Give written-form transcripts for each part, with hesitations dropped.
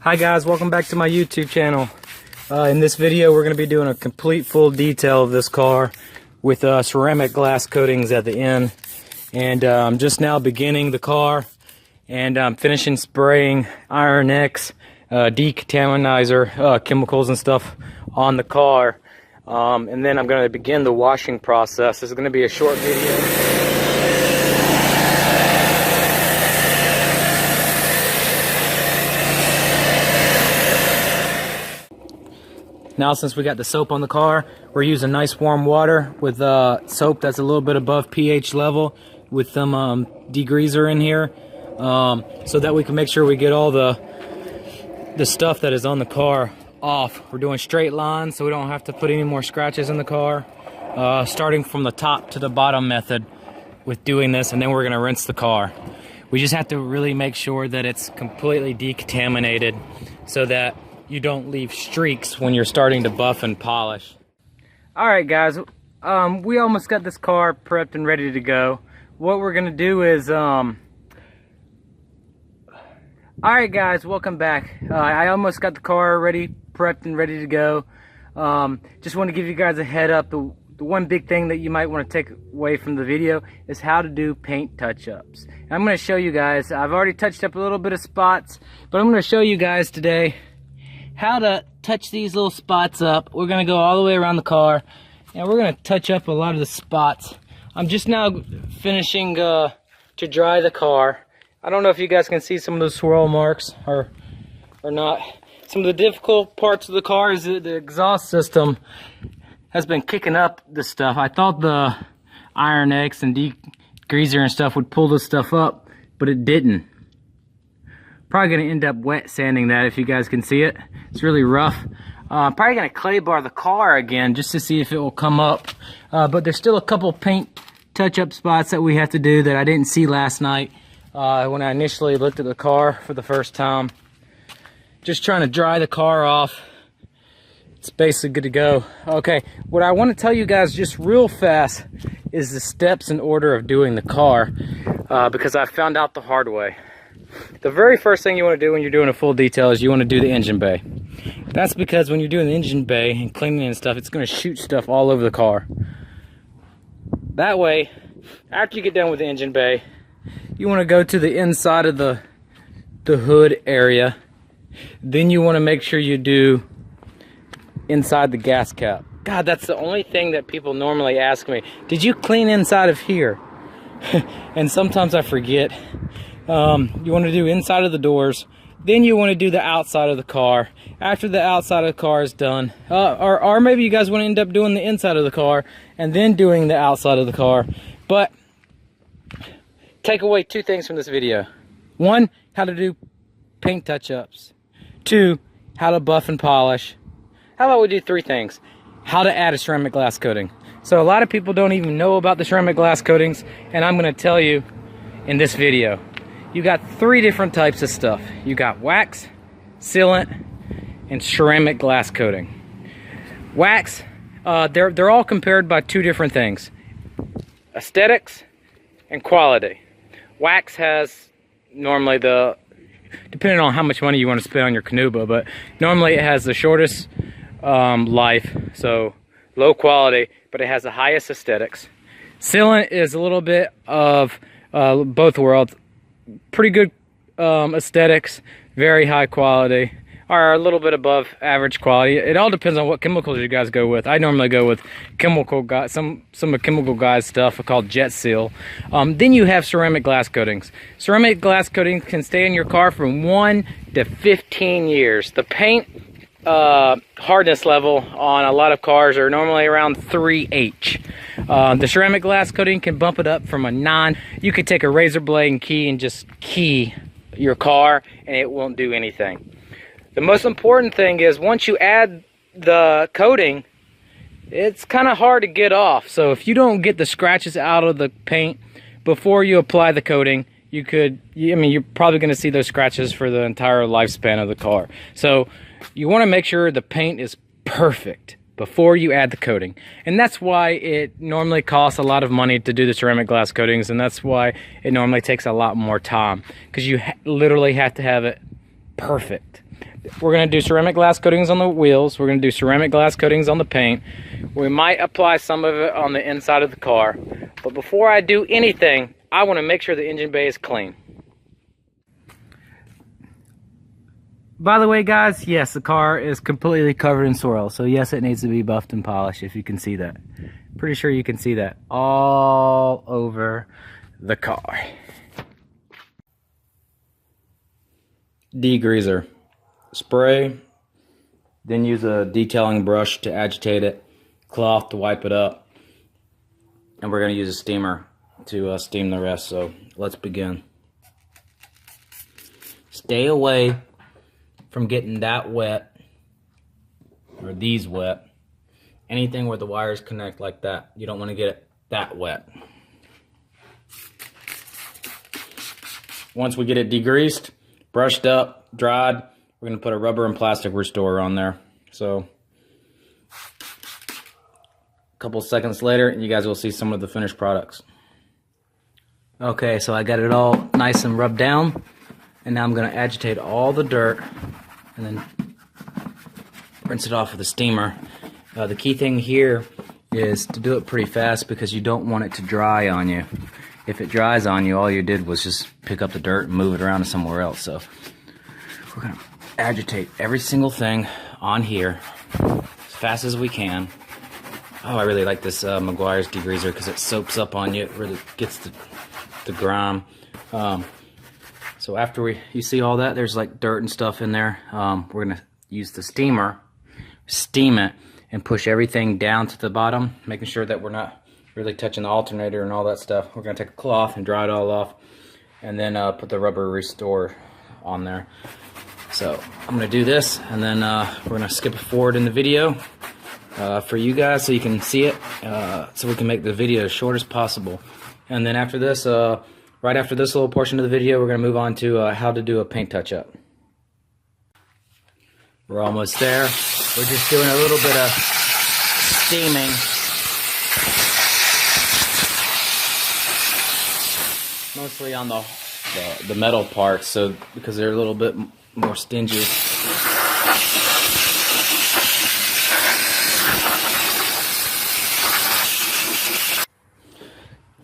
Hi guys, welcome back to my YouTube channel. In this video we're going to be doing a complete full detail of this car with ceramic glass coatings at the end. And I'm just now beginning the car, and I'm finishing spraying Iron X decontaminizer chemicals and stuff on the car. And then I'm going to begin the washing process. This is going to be a short video. Now, since we got the soap on the car, we're using nice warm water with soap that's a little bit above pH level with some degreaser in here, so that we can make sure we get all the stuff that is on the car off. We're doing straight lines so we don't have to put any more scratches in the car, starting from the top to the bottom method with doing this, and then we're going to rinse the car. We just have to really make sure that it's completely decontaminated so that you don't leave streaks when you're starting to buff and polish. Alright guys, we almost got this car prepped and ready to go. What we're gonna do is alright guys, welcome back. I almost got the car ready, prepped and ready to go. Just want to give you guys a head up. The one big thing that you might want to take away from the video is how to do paint touch-ups. I'm going to show you guys. I've already touched up a little bit of spots, but I'm going to show you guys today how to touch these little spots up. We're going to go all the way around the car, and we're going to touch up a lot of the spots. I'm just now finishing to dry the car. I don't know if you guys can see some of those swirl marks or not. Some of the difficult parts of the car is the exhaust system has been kicking up this stuff. I thought the Iron X and degreaser and stuff would pull this stuff up, but it didn't. Probably going to end up wet sanding that if you guys can see it. It's really rough. Probably going to clay bar the car again just to see if it will come up. But there's still a couple paint touch-up spots that we have to do that I didn't see last night when I initially looked at the car for the first time. Just trying to dry the car off. It's basically good to go. Okay, what I want to tell you guys just real fast is the steps in order of doing the car, because I found out the hard way. The very first thing you want to do when you're doing a full detail is you want to do the engine bay. That's because when you're doing the engine bay and cleaning and stuff, it's going to shoot stuff all over the car. That way, after you get done with the engine bay, you want to go to the inside of the hood area. Then you want to make sure you do inside the gas cap. God, that's the only thing that people normally ask me. Did you clean inside of here? And sometimes I forget. You want to do inside of the doors, then you want to do the outside of the car. After the outside of the car is done, or maybe you guys want to end up doing the inside of the car and then doing the outside of the car. But take away two things from this video. One, how to do paint touch-ups. Two, how to buff and polish. How about we do three things? How to add a ceramic glass coating. So a lot of people don't even know about the ceramic glass coatings, and I'm going to tell you in this video. You got three different types of stuff. You got wax, sealant, and ceramic glass coating. Wax, they're all compared by two different things: aesthetics and quality. Wax has normally depending on how much money you want to spend on your Canuba, but normally it has the shortest life, so low quality, but it has the highest aesthetics. Sealant is a little bit of both worlds. Pretty good aesthetics, very high quality, or a little bit above average quality. It all depends on what chemicals you guys go with. I normally go with chemical guys, some of chemical guys stuff called Jet Seal. Then you have ceramic glass coatings. Ceramic glass coatings can stay in your car from 1 to 15 years. The paint hardness level on a lot of cars are normally around 3H. The ceramic glass coating can bump it up from a 9. You could take a razor blade and key and just key your car and it won't do anything. The most important thing is once you add the coating, it's kind of hard to get off. So if you don't get the scratches out of the paint before you apply the coating, you're probably going to see those scratches for the entire lifespan of the car. So you want to make sure the paint is perfect before you add the coating. And that's why it normally costs a lot of money to do the ceramic glass coatings, and that's why it normally takes a lot more time, because you literally have to have it perfect. we're going to do ceramic glass coatings on the wheels. We're going to do ceramic glass coatings on the paint. We might apply some of it on the inside of the car. But before I do anything, I want to make sure the engine bay is clean. By the way, guys, yes, the car is completely covered in soil. So yes, it needs to be buffed and polished, if you can see that. Pretty sure you can see that all over the car. Degreaser. Spray, then use a detailing brush to agitate it, cloth to wipe it up, and we're going to use a steamer to steam the rest. So let's begin. Stay away from getting that wet, or these wet. Anything where the wires connect like that, you don't want to get it that wet. Once we get it degreased, brushed up, dried, we're going to put a rubber and plastic restorer on there. So a couple seconds later, you guys will see some of the finished products. Okay, so I got it all nice and rubbed down, and now I'm going to agitate all the dirt and then rinse it off with a steamer. The key thing here is to do it pretty fast because you don't want it to dry on you. If it dries on you, all you did was just pick up the dirt and move it around to somewhere else. So we're going to agitate every single thing on here as fast as we can. Oh, I really like this Meguiar's degreaser because it soaks up on you. It really gets the grime. So after you see all that, there's like dirt and stuff in there. We're going to use the steamer, steam it, and push everything down to the bottom, making sure that we're not really touching the alternator and all that stuff. We're going to take a cloth and dry it all off, and then put the rubber restore on there. So I'm going to do this, and then we're going to skip it forward in the video for you guys so you can see it, so we can make the video as short as possible. And then after this, right after this little portion of the video, we're going to move on to how to do a paint touch-up. We're almost there. We're just doing a little bit of steaming. Mostly on the metal parts, so because they're a little bit more stingy.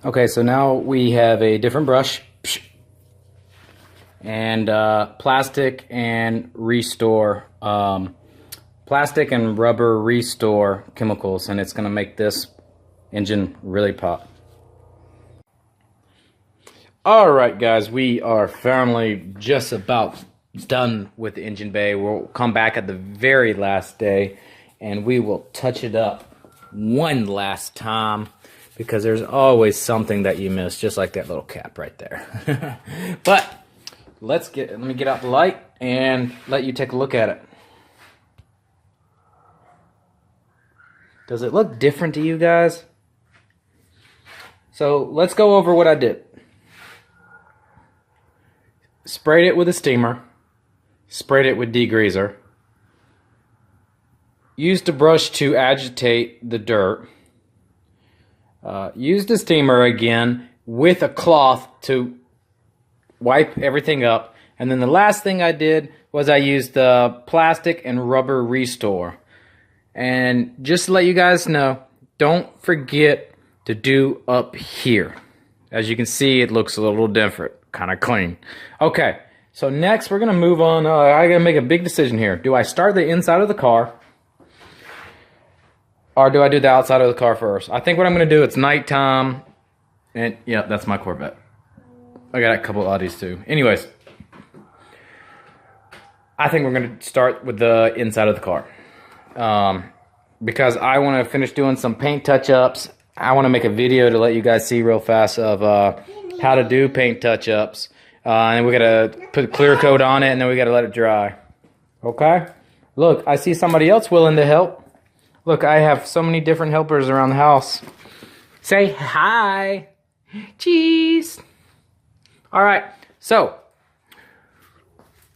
Okay, so now we have a different brush and plastic and restore, plastic and rubber restore chemicals, and it's going to make this engine really pop. Alright guys, we are finally just about done with the engine bay. We'll come back at the very last day and we will touch it up one last time because there's always something that you miss, just like that little cap right there. But let me get out the light and let you take a look at it. Does it look different to you guys? So let's go over what I did. Sprayed it with a steamer, sprayed it with degreaser, used a brush to agitate the dirt, used a steamer again with a cloth to wipe everything up, and then the last thing I did was I used the plastic and rubber restore. And just to let you guys know, don't forget to do up here. As you can see, it looks a little different. Kind of clean. Okay, so next we're gonna move on. I gotta make a big decision here. Do I start the inside of the car, or do I do the outside of the car first? I think what I'm gonna do, it's nighttime, and yeah, that's my Corvette. I got a couple of Audis too. Anyways, I think we're gonna start with the inside of the car, because I want to finish doing some paint touch-ups. I want to make a video to let you guys see real fast of how to do paint touch-ups, and we gotta put clear coat on it, and then we gotta let it dry. Okay? Look, I see somebody else willing to help. Look, I have so many different helpers around the house. Say hi. Cheese. All right, so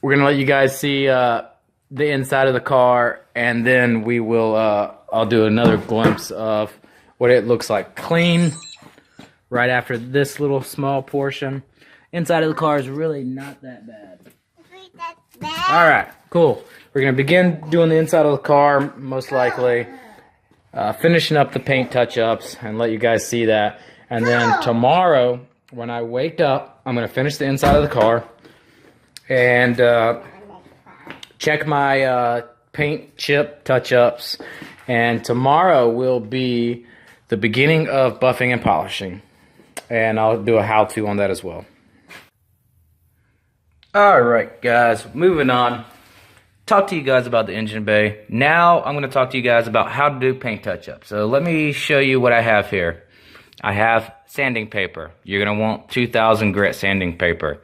we're gonna let you guys see the inside of the car, and then we will. I'll do another glimpse of what it looks like clean. Right after this little small portion. Inside of the car is really not that bad. That's bad. Alright, cool. we're going to begin doing the inside of the car, most likely. Finishing up the paint touch-ups and let you guys see that. And then tomorrow, when I wake up, I'm going to finish the inside of the car and check my paint chip touch-ups. And tomorrow will be the beginning of buffing and polishing. And I'll do a how-to on that as well. Alright guys, moving on. Talk to you guys about the engine bay. Now I'm going to talk to you guys about how to do paint touch-ups. So let me show you what I have here. I have sanding paper. You're going to want 2000 grit sanding paper.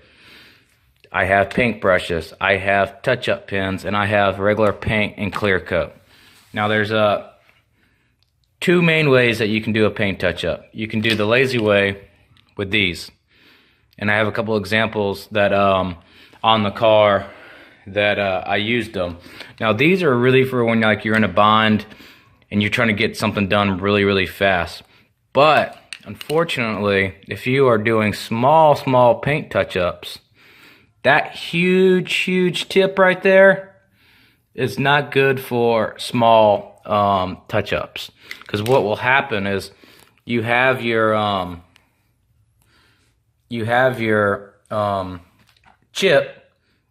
I have paint brushes. I have touch-up pens, and I have regular paint and clear coat. Now there's two main ways that you can do a paint touch-up. You can do the lazy way with these. And I have a couple examples that on the car that I used them. Now these are really for when you're in a bind and you're trying to get something done really fast. But unfortunately, if you are doing small paint touch-ups, that huge tip right there is not good for small touch-ups. Because what will happen is you have your chip,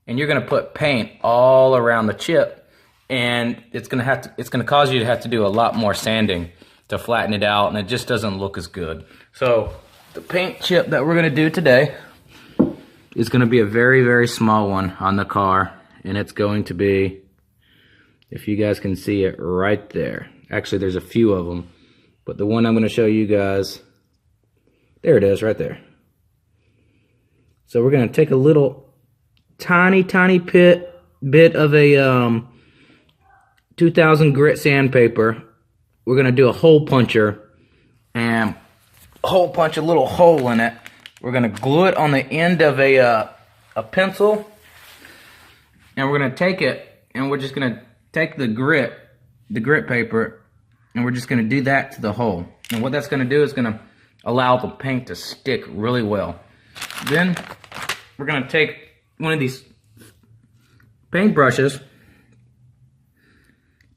and you're going to put paint all around the chip, and it's going to cause you to have to do a lot more sanding to flatten it out, and it just doesn't look as good. So the paint chip that we're going to do today is going to be a very small one on the car, and it's going to be, if you guys can see it right there. Actually, there's a few of them, but the one I'm going to show you guys, there it is right there. So we're going to take a little tiny bit of a 2000 grit sandpaper. We're going to do a hole puncher and hole punch a little hole in it. We're going to glue it on the end of a pencil, and we're going to take it, and we're just going to take the grit paper, and we're just going to do that to the hole. And what that's going to do is going to allow the paint to stick really well. Then we're going to take one of these paint brushes,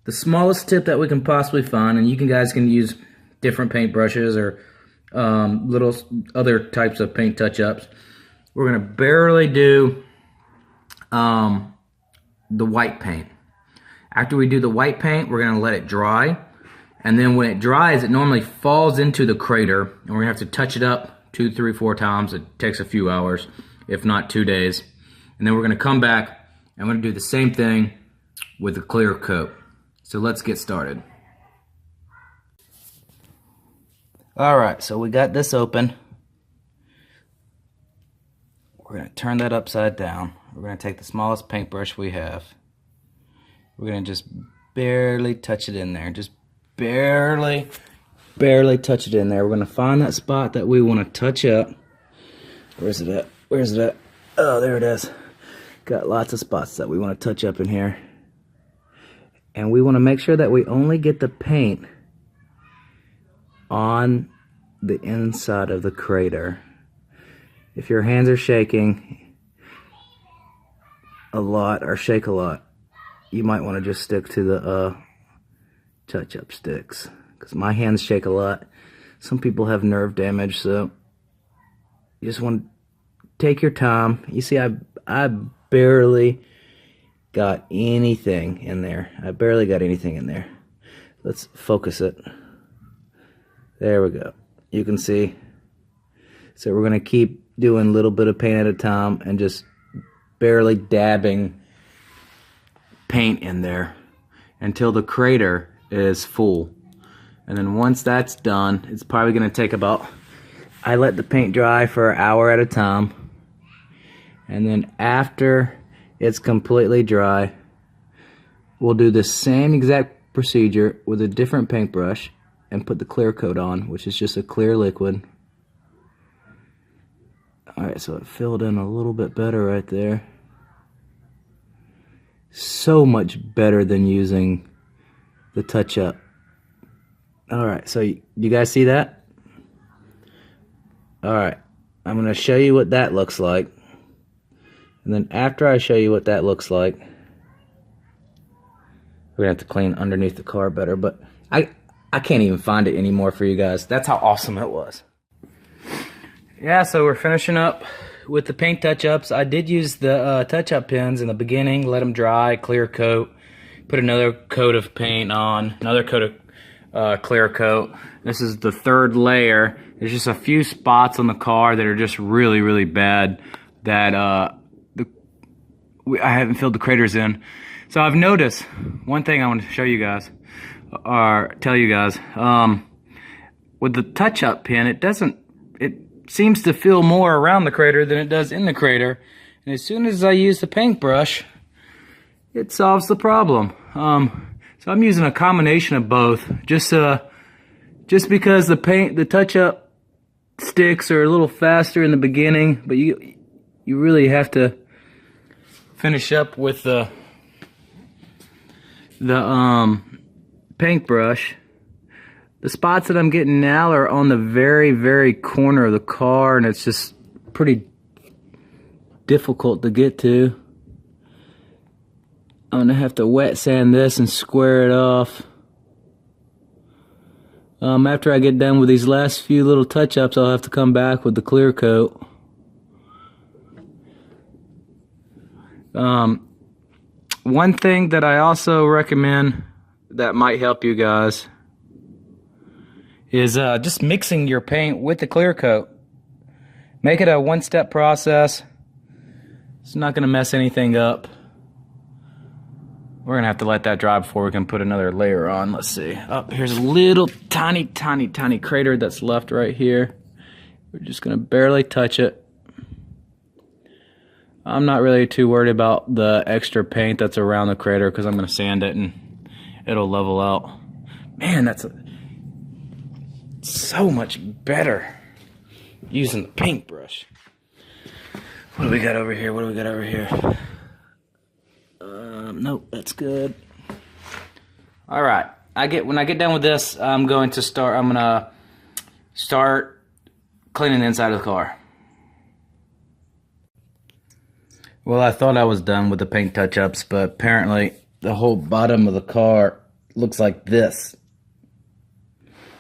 the smallest tip that we can possibly find, and you guys can use different paint brushes or little other types of paint touch-ups. We're going to barely do the white paint. After we do the white paint, we're going to let it dry, and then when it dries, it normally falls into the crater, and we're going to have to touch it up 2, 3, 4 times. It takes a few hours, if not 2 days. And then we're going to come back and I'm going to do the same thing with the clear coat. So let's get started. Alright, so we got this open. We're going to turn that upside down. We're going to take the smallest paintbrush we have. We're going to just barely touch it in there. Just barely touch it in there. We're going to find that spot that we want to touch up. Where's it at? Where's it at? Oh, there it is. Got lots of spots that we want to touch up in here. And we want to make sure that we only get the paint on the inside of the crater. If your hands are shaking a lot or shake a lot, you might want to just stick to the touch-up sticks. Because my hands shake a lot. Some people have nerve damage, so you just want to take your time. You see, I barely got anything in there. I barely got anything in there. Let's focus it. There we go. You can see. So we're going to keep doing a little bit of paint at a time and just barely dabbing paint in there until the crater is full. And then once that's done, it's probably going to take about, I let the paint dry for an hour at a time. And then after it's completely dry, we'll do the same exact procedure with a different paintbrush and put the clear coat on, which is just a clear liquid. Alright, so it filled in a little bit better right there. So much better than using the touch-up. Alright, so you guys see that? Alright, I'm going to show you what that looks like. And then after I show you what that looks like, We're gonna have to clean underneath the car better, but I can't even find it anymore for you guys. That's how awesome it was. Yeah, so we're finishing up with the paint touch-ups. I did use the touch-up pens in the beginning, let them dry, clear coat, put another coat of paint on, another coat of clear coat. This is the third layer. There's just a few spots on the car that are just really, really bad that I haven't filled the craters in. So I've noticed one thing I want to show you guys, or tell you guys, with the touch-up pen, it seems to fill more around the crater than it does in the crater. And as soon as I use the paintbrush, it solves the problem. So I'm using a combination of both, just because the touch-up sticks are a little faster in the beginning, but you really have to finish up with the paintbrush. The spots that I'm getting now are on the very, very corner of the car, and it's just pretty difficult to get to. I'm gonna have to wet sand this and square it off. After I get done with these last few little touch-ups, I'll have to come back with the clear coat. One thing that I also recommend that might help you guys is just mixing your paint with the clear coat. Make it a one-step process. It's not going to mess anything up. We're going to have to let that dry before we can put another layer on. Let's see. Oh, here's a little tiny crater that's left right here. We're just going to barely touch it. I'm not really too worried about the extra paint that's around the crater because I'm going to sand it and it'll level out. Man, that's so much better using the paintbrush. What do we got over here? What do we got over here? Nope, that's good. All right. When I get done with this, I'm gonna start cleaning the inside of the car. Well, I thought I was done with the paint touch-ups, but apparently the whole bottom of the car looks like this.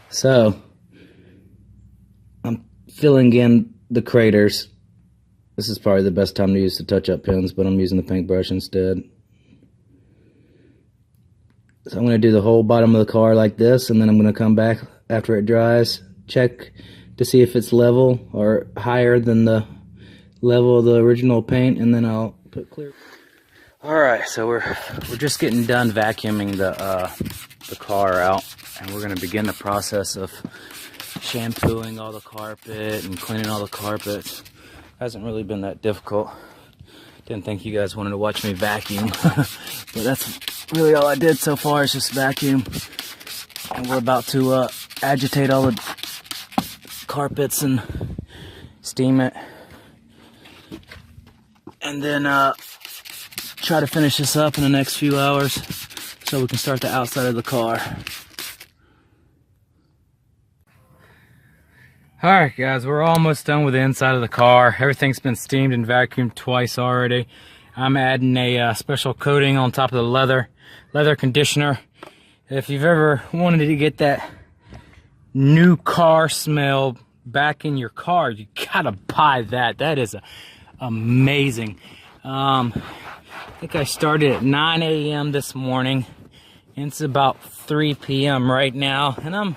So I'm filling in the craters. This is probably the best time to use the touch-up pens, but I'm using the paintbrush instead. So I'm going to do the whole bottom of the car like this, and then I'm going to come back after it dries, check to see if it's level or higher than the level of the original paint, and then I'll put clear. Alright, so we're just getting done vacuuming the car out, and we're going to begin the process of shampooing all the carpet and cleaning all the carpets. Hasn't really been that difficult. Didn't think you guys wanted to watch me vacuum, but that's really all I did so far is just vacuum. And we're about to agitate all the carpets and steam it, and then try to finish this up in the next few hours so we can start the outside of the car. Alright guys, we're almost done with the inside of the car. Everything's been steamed and vacuumed twice already. I'm adding a special coating on top of the leather conditioner. If you've ever wanted to get that new car smell back in your car, you gotta buy that. That is amazing. I think I started at 9 a.m. this morning, and it's about 3 p.m. right now, and I'm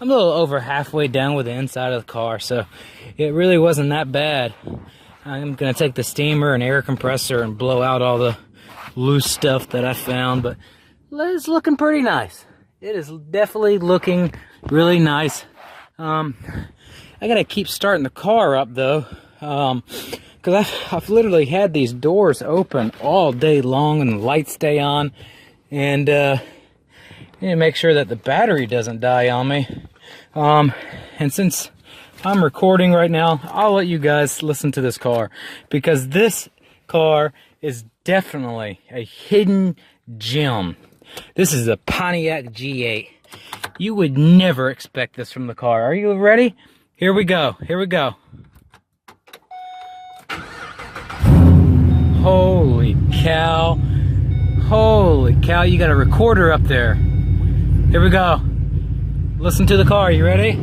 a little over halfway done with the inside of the car, so it really wasn't that bad. I'm gonna take the steamer and air compressor and blow out all the loose stuff that I found, but it's looking pretty nice. It is definitely looking really nice. I gotta keep starting the car up though, because I've literally had these doors open all day long and the lights stay on, and I need to make sure that the battery doesn't die on me. And since I'm recording right now, I'll let you guys listen to this car, because this car is definitely a hidden gem. This is a Pontiac G8. You would never expect this from the car. Are you ready? Here we go. Here we go. Holy cow. Holy cow, you got a recorder up there. Here we go. Listen to the car, you ready?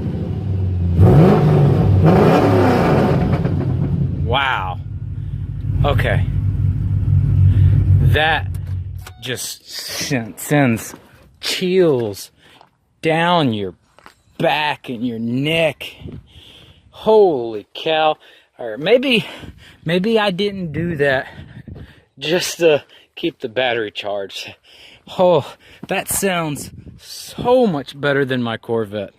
Wow. Okay. That just sends chills down your back and your neck. Holy cow. All right, maybe I didn't do that just to keep the battery charged. Oh, that sounds so much better than my Corvette.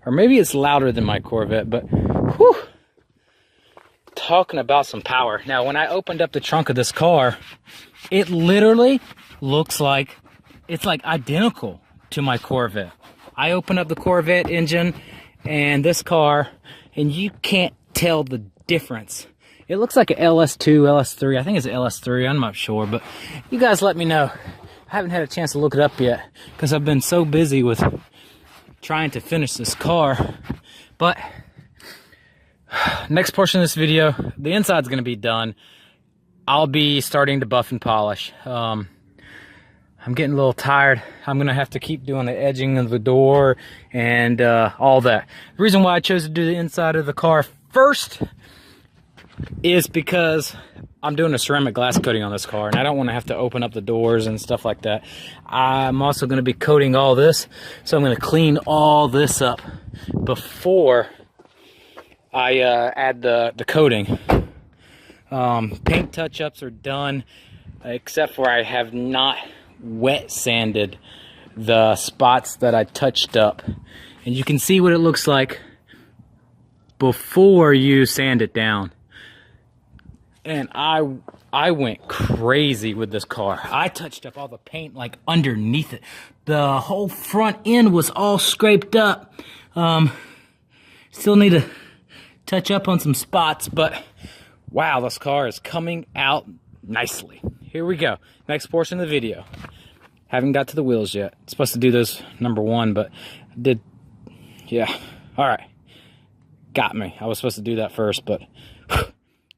Or maybe it's louder than my Corvette, but whew, talking about some power. Now, when I opened up the trunk of this car, it literally looks like, it's like identical to my Corvette. I opened up the Corvette engine and this car, and you can't tell the difference. It looks like an LS2, LS3. I think it's an LS3. I'm not sure, but you guys let me know. I haven't had a chance to look it up yet because I've been so busy with trying to finish this car. But next portion of this video, the inside's going to be done. I'll be starting to buff and polish. I'm getting a little tired. I'm going to have to keep doing the edging of the door and all that. The reason why I chose to do the inside of the car first is because I'm doing a ceramic glass coating on this car, and I don't want to have to open up the doors and stuff like that. I'm also going to be coating all this, so I'm going to clean all this up before I add the coating. Paint touch-ups are done, except for I have not wet sanded the spots that I touched up, and you can see what it looks like before you sand it down. And I went crazy with this car. I touched up all the paint like underneath it. The whole front end was all scraped up. Still need to touch up on some spots, but wow, this car is coming out nicely. Here we go. Next portion of the video. Haven't got to the wheels yet. It's supposed to do this number one, but I did. Yeah. All right. Got me. I was supposed to do that first, but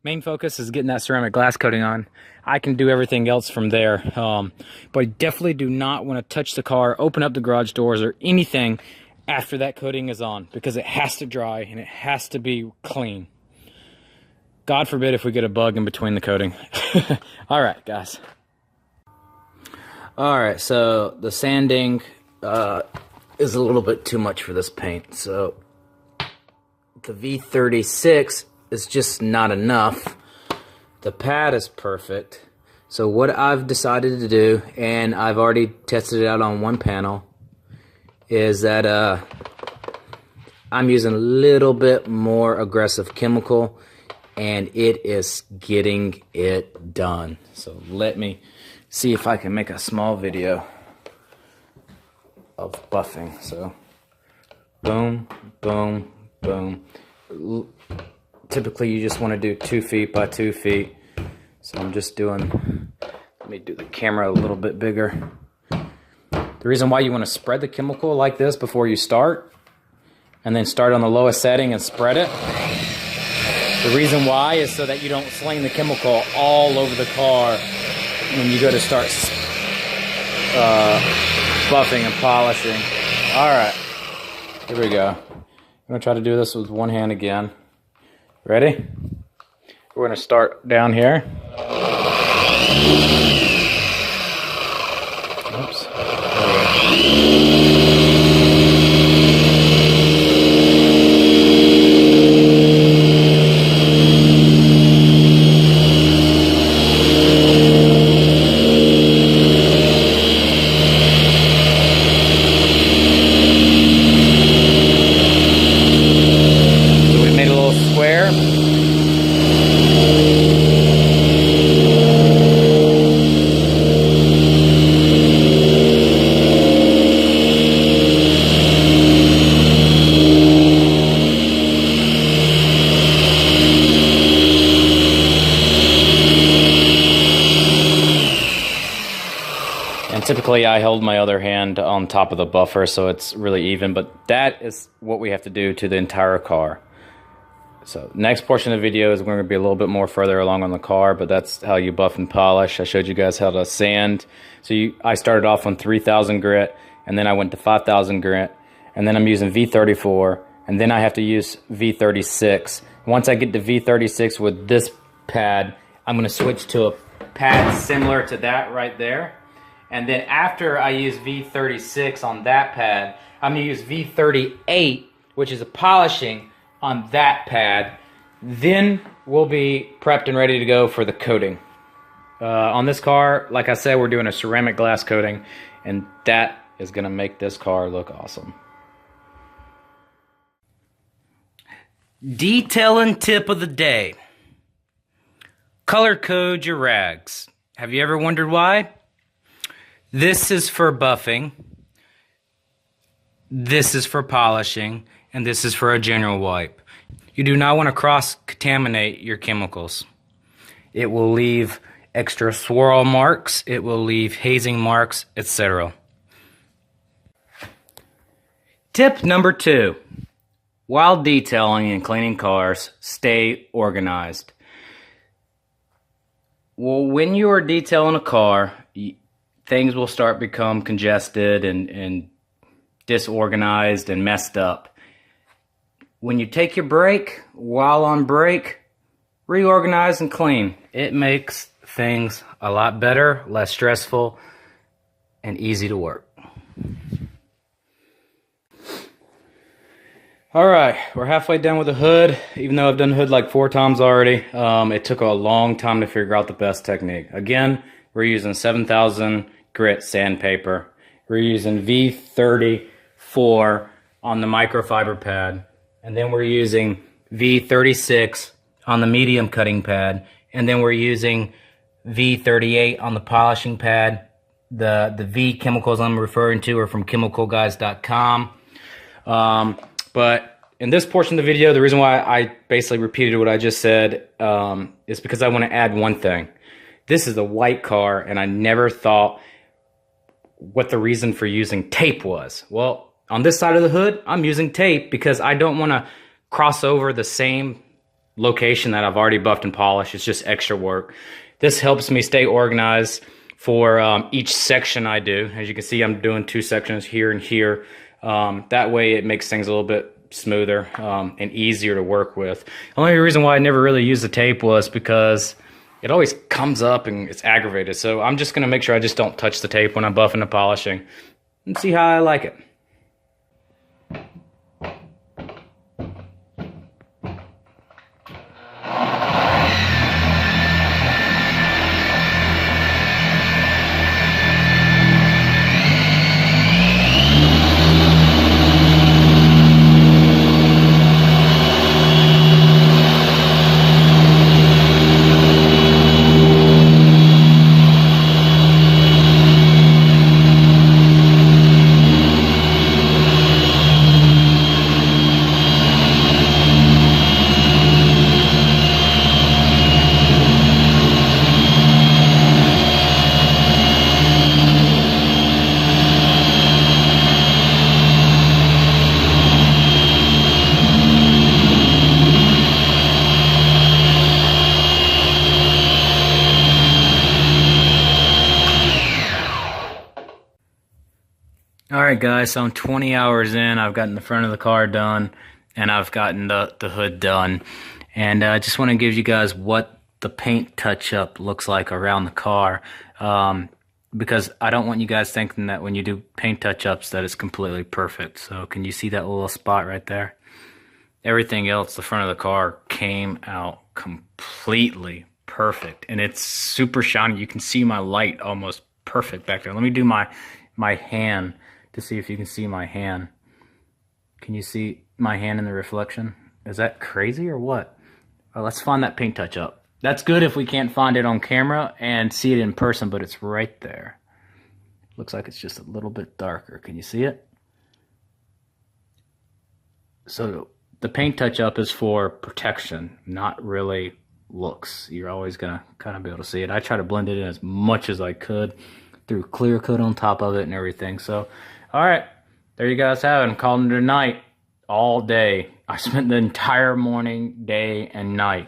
main focus is getting that ceramic glass coating on. I can do everything else from there. But I definitely do not want to touch the car, open up the garage doors or anything after that coating is on, because it has to dry and it has to be clean. God forbid if we get a bug in between the coating. All right, guys. All right, so the sanding is a little bit too much for this paint. So the V36 is just not enough. The pad is perfect. So what I've decided to do, and I've already tested it out on one panel, is that I'm using a little bit more aggressive chemical, and it is getting it done. So let me see if I can make a small video of buffing. So boom, boom, boom. Typically you just want to do 2 feet by 2 feet. So I'm just doing, let me do the camera a little bit bigger. The reason why you want to spread the chemical like this before you start, and then start on the lowest setting and spread it. The reason why is so that you don't sling the chemical all over the car when you go to start buffing and polishing. Alright, here we go. I'm going to try to do this with one hand again. Ready? We're going to start down here. Oops. Typically I hold my other hand on top of the buffer so it's really even, but that is what we have to do to the entire car. So next portion of the video is going to be a little bit more further along on the car, but that's how you buff and polish. I showed you guys how to sand. So I started off on 3,000 grit, and then I went to 5,000 grit, and then I'm using V34, and then I have to use V36. Once I get to V36 with this pad, I'm going to switch to a pad similar to that right there. And then after I use V36 on that pad, I'm going to use V38, which is a polishing, on that pad. Then we'll be prepped and ready to go for the coating. On this car, like I said, we're doing a ceramic glass coating, and that is going to make this car look awesome. Detailing tip of the day. Color code your rags. Have you ever wondered why? This is for buffing, this is for polishing, and this is for a general wipe. You do not want to cross-contaminate your chemicals. It will leave extra swirl marks, it will leave hazing marks, etc. Tip number 2. While detailing and cleaning cars, stay organized. Well, when you are detailing a car, things will start become congested and disorganized and messed up. When you take your break, while on break, reorganize and clean. It makes things a lot better, less stressful, and easy to work. Alright, we're halfway done with the hood. Even though I've done the hood like 4 times already, it took a long time to figure out the best technique. Again, we're using 7,000 grit sandpaper. We're using V34 on the microfiber pad. And then we're using V36 on the medium cutting pad. And then we're using V38 on the polishing pad. The V chemicals I'm referring to are from chemicalguys.com. But in this portion of the video, the reason why I basically repeated what I just said is because I want to add one thing. This is a white car, and I never thought what the reason for using tape was. Well, on this side of the hood, I'm using tape because I don't want to cross over the same location that I've already buffed and polished. It's just extra work. This helps me stay organized for each section I do. As you can see, I'm doing 2 sections here and here. That way it makes things a little bit smoother and easier to work with. The only reason why I never really used the tape was because it always comes up and it's aggravated. So I'm just going to make sure I just don't touch the tape when I'm buffing and polishing and see how I like it. Alright guys, so I'm 20 hours in. I've gotten the front of the car done, and I've gotten the hood done. And I just want to give you guys what the paint touch-up looks like around the car. Because I don't want you guys thinking that when you do paint touch-ups that it's completely perfect. So can you see that little spot right there? Everything else, the front of the car came out completely perfect. And it's super shiny. You can see my light almost perfect back there. Let me do my hand to see if you can see my hand. Can you see my hand in the reflection? Is that crazy or what? Well, let's find that paint touch up. That's good if we can't find it on camera and see it in person, but it's right there. Looks like it's just a little bit darker. Can you see it? So the paint touch up is for protection, not really looks. You're always gonna kind of be able to see it. I try to blend it in as much as I could, threw clear coat on top of it and everything. So all right, there you guys have it. I'm calling it a night. all day. I spent the entire morning, day, and night,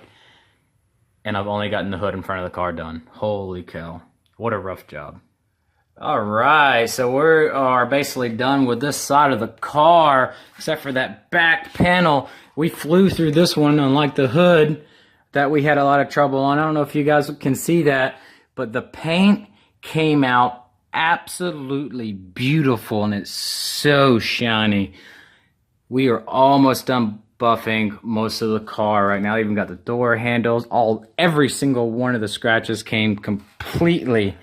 and I've only gotten the hood in front of the car done. Holy cow. What a rough job. Alright, so we are basically done with this side of the car, except for that back panel. We flew through this one, unlike the hood that we had a lot of trouble on. I don't know if you guys can see that, but the paint came out absolutely beautiful, and it's so shiny. We are almost done buffing most of the car right now. I even got the door handles. Every single one of the scratches came completely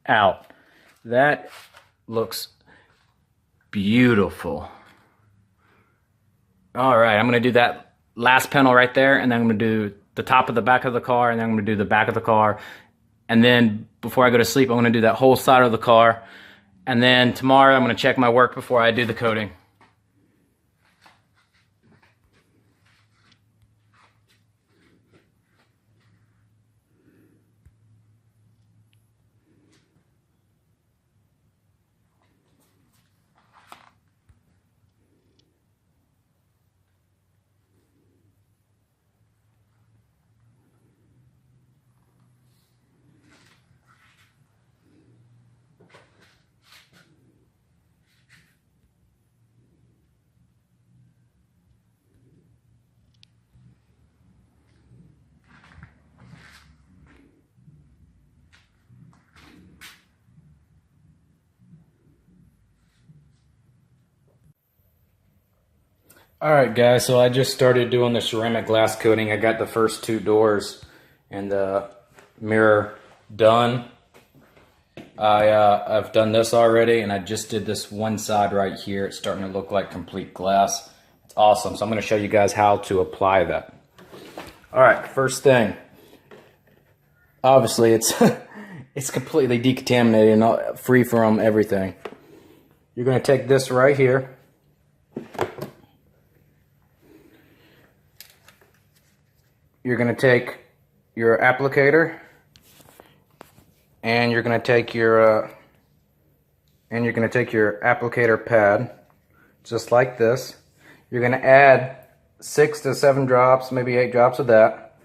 out. That looks beautiful. All right, I'm gonna do that last panel right there, and then I'm gonna do the top of the back of the car, and then I'm gonna do the back of the car. And then before I go to sleep, I'm gonna do that whole side of the car. And then tomorrow, I'm gonna check my work before I do the coating. Alright guys, so I just started doing the ceramic glass coating. I got the first two doors and the mirror done. I've done this already, and I just did this one side right here. It's starting to look like complete glass. It's awesome. So I'm going to show you guys how to apply that. Alright, first thing. Obviously it's it's completely decontaminated and free from everything. You're going to take this right here. You're going to take your applicator, and you're going to take your applicator pad, just like this. You're going to add 6 to 7 drops, maybe 8 drops of that,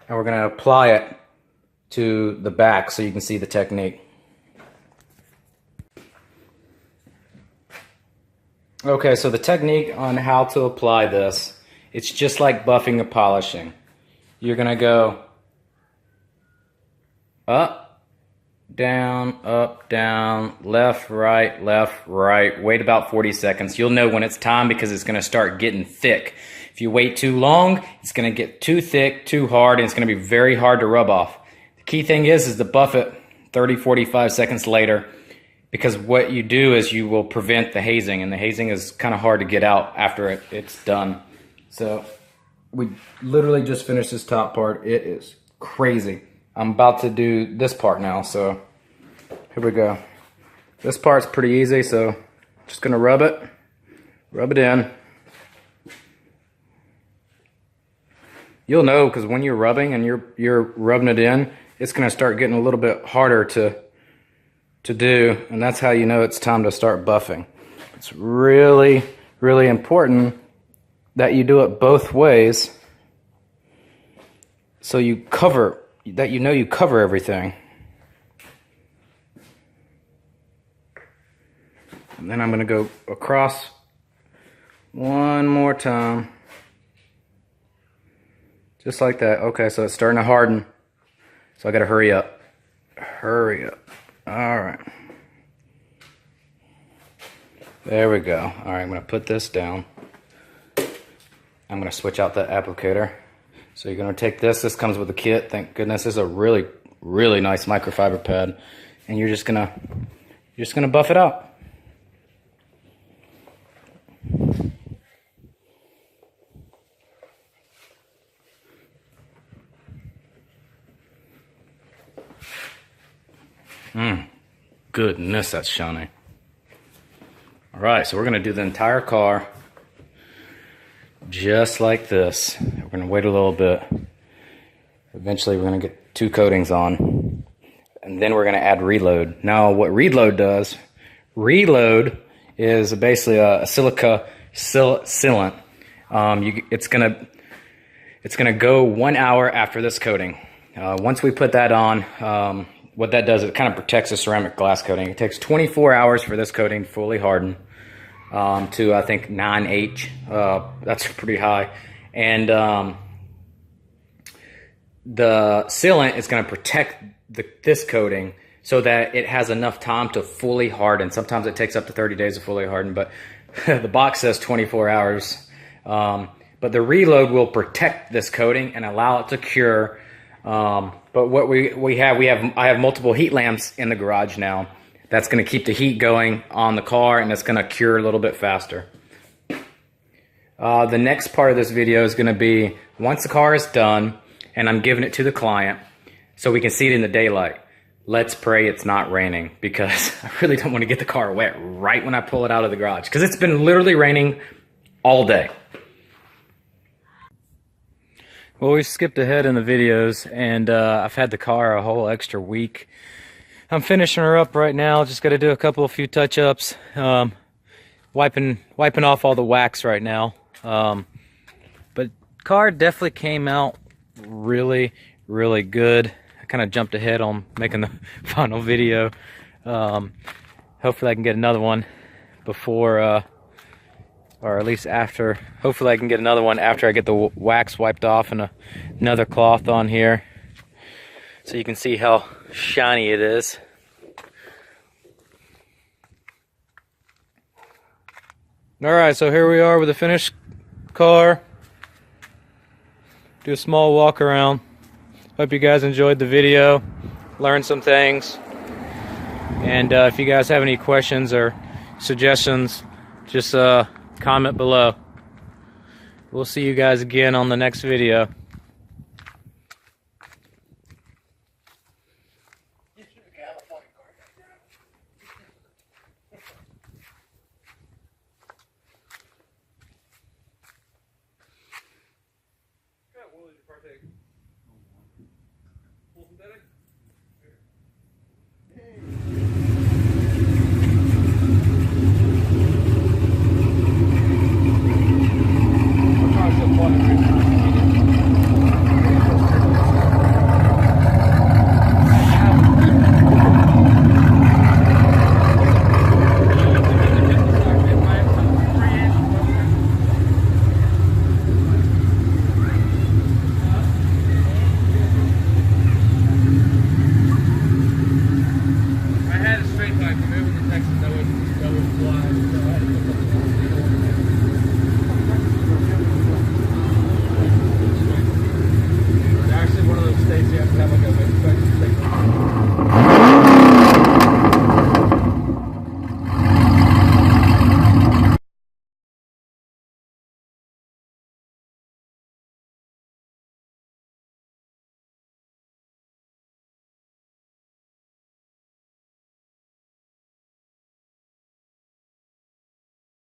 and we're going to apply it to the back so you can see the technique. Okay, so the technique on how to apply this, it's just like buffing and polishing. You're going to go up, down, left, right. Wait about 40 seconds. You'll know when it's time because it's going to start getting thick. If you wait too long, it's going to get too thick, too hard, and it's going to be very hard to rub off. The key thing is to buff it 30, 45 seconds later, because what you do is you will prevent the hazing, and the hazing is kind of hard to get out after it's done. So we literally just finished this top part. It is crazy. I'm about to do this part now, so here we go. This part's pretty easy, so just gonna rub it in. You'll know because when you're rubbing and you're rubbing it in, it's gonna start getting a little bit harder to do, and that's how you know it's time to start buffing. It's really, really important that you do it both ways, so you cover everything. And then I'm going to go across one more time, just like that. Okay, so it's starting to harden, so I got to hurry up. All right, there we go. All right, I'm going to put this down. I'm going to switch out that applicator. So you're going to take this. This comes with a kit. Thank goodness. This is a really, really nice microfiber pad. And you're just going to buff it out. Goodness, that's shiny. All right, so we're going to do the entire car just like this. We're going to wait a little bit. Eventually we're going to get 2 coatings on, and then we're going to add reload. Now what reload does, reload is basically a silica sealant, It's gonna go 1 hour after this coating. Once we put that on, what that does, it kind of protects the ceramic glass coating. It takes 24 hours for this coating to fully harden to, I think, 9H. That's pretty high. And the sealant is going to protect this coating so that it has enough time to fully harden. Sometimes it takes up to 30 days to fully harden, but the box says 24 hours. But the reload will protect this coating and allow it to cure. But what I have multiple heat lamps in the garage now. That's going to keep the heat going on the car, and it's going to cure a little bit faster. The next part of this video is going to be once the car is done and I'm giving it to the client so we can see it in the daylight. Let's pray it's not raining, because I really don't want to get the car wet right when I pull it out of the garage, because it's been literally raining all day. Well, we skipped ahead in the videos, and I've had the car a whole extra week. I'm finishing her up right now. Just got to do a few touch-ups. Wiping off all the wax right now. But car definitely came out really, really good. I kind of jumped ahead on making the final video. Hopefully I can get another one before, or at least after. Hopefully I can get another one after I get the wax wiped off and another cloth on here, so you can see how shiny it is. Alright, so here we are with the finished car. Do a small walk around. Hope you guys enjoyed the video, learned some things. And if you guys have any questions or suggestions, just comment below. We'll see you guys again on the next video. Moving to Texas, I wouldn't